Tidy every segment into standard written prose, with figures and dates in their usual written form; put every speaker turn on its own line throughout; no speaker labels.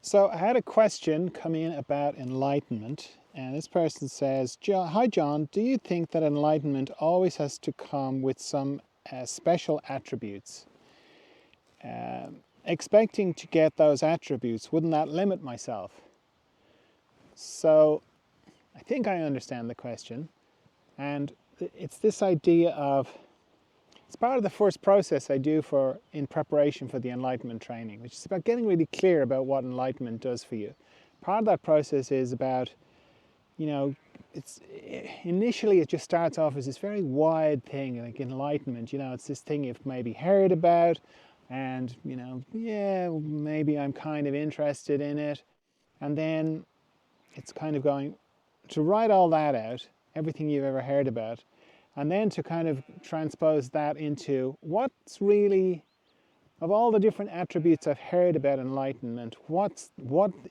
So I had a question come in about enlightenment, and this person says, Hi John, do you think that enlightenment always has to come with some special attributes? Expecting to get those attributes, wouldn't that limit myself? So I think I understand the question, and it's this idea of, it's part of the first process I do in preparation for the enlightenment training, which is about getting really clear about what enlightenment does for you. Part of that process is about, it's initially it just starts off as this very wide thing, like enlightenment. It's this thing you've maybe heard about, and yeah, maybe I'm kind of interested in it, and then it's kind of going to write all that out, everything you've ever heard about, and then to kind of transpose that into what's really, of all the different attributes I've heard about enlightenment, what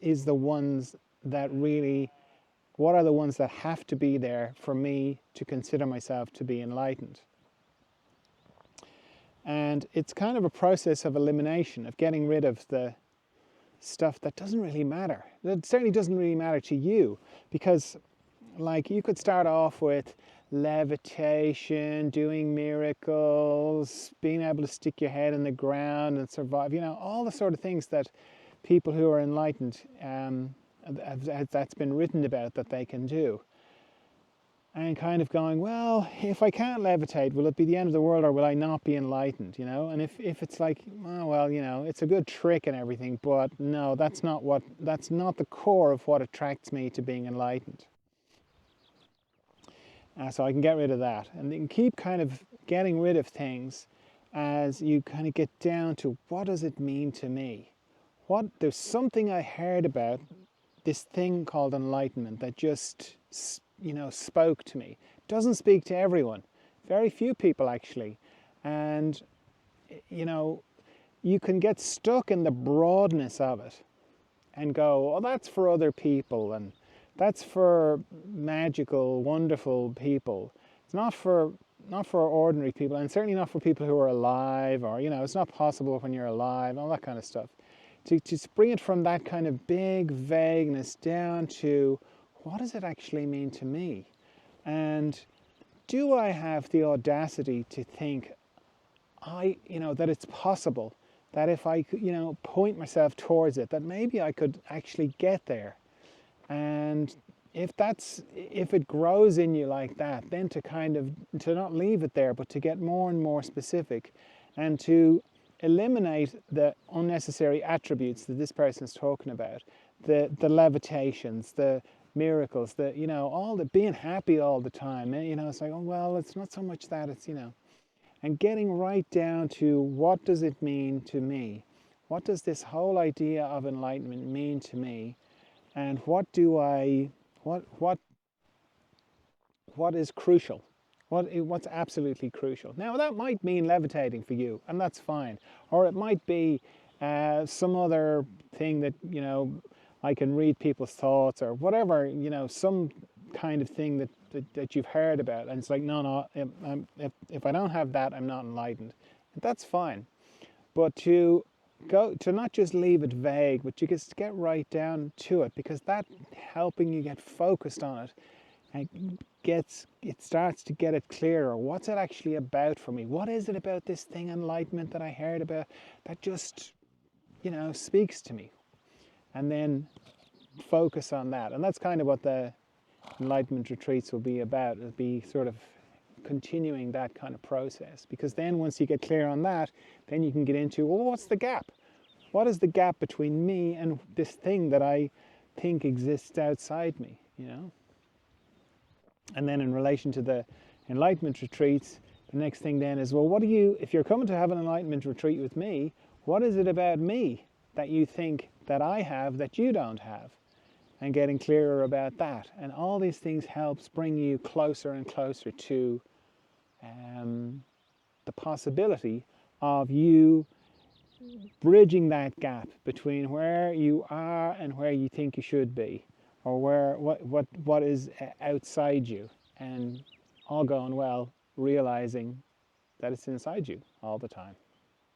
is the ones that really, what are the ones that have to be there for me to consider myself to be enlightened? And it's kind of a process of elimination, of getting rid of the stuff that doesn't really matter. That certainly doesn't really matter to you, because like you could start off with levitation, doing miracles, being able to stick your head in the ground and survive, all the sort of things that people who are enlightened, that's been written about that they can do. And kind of going, well, if I can't levitate, will it be the end of the world, or will I not be enlightened, And if it's like, oh, well, it's a good trick and everything, but no, that's not the core of what attracts me to being enlightened. So I can get rid of that, and then keep kind of getting rid of things as you kind of get down to, what does it mean to me? There's something I heard about, this thing called enlightenment, that just spoke to me. Doesn't speak to everyone, very few people actually, and you can get stuck in the broadness of it and go, oh, that's for other people, and that's for magical, wonderful people. It's not for ordinary people, and certainly not for people who are alive, or it's not possible when you're alive, all that kind of stuff. To bring it from that kind of big vagueness down to, what does it actually mean to me? And do I have the audacity to think that it's possible, that if I point myself towards it, that maybe I could actually get there? And if it grows in you like that, then to not leave it there, but to get more and more specific, and to eliminate the unnecessary attributes that this person is talking about, the levitations, the miracles, all the being happy all the time. It's like, oh, well, it's not so much that, it's, and getting right down to, what does it mean to me? What does this whole idea of enlightenment mean to me? And what is crucial? What's absolutely crucial? Now, that might mean levitating for you, and that's fine. Or it might be some other thing that, I can read people's thoughts, or whatever, some kind of thing that you've heard about. And it's like, no, if I don't have that, I'm not enlightened. And that's fine. But to not just leave it vague, but you just get right down to it, because that helping you get focused on it, and it starts to get it clearer. What's it actually about for me? What is it about this thing, enlightenment, that I heard about, that just speaks to me? And then focus on that. And that's kind of what the enlightenment retreats will be about. It'll be sort of continuing that kind of process, because then once you get clear on that, then you can get into, well, what's the gap? What is the gap between me and this thing that I think exists outside me, And then in relation to the enlightenment retreats, the next thing then is, well, if you're coming to have an enlightenment retreat with me, what is it about me that you think that I have that you don't have? And getting clearer about that. And all these things helps bring you closer and closer to the possibility of you bridging that gap between where you are and where you think you should be, or what is outside you, and all going well, realizing that it's inside you all the time.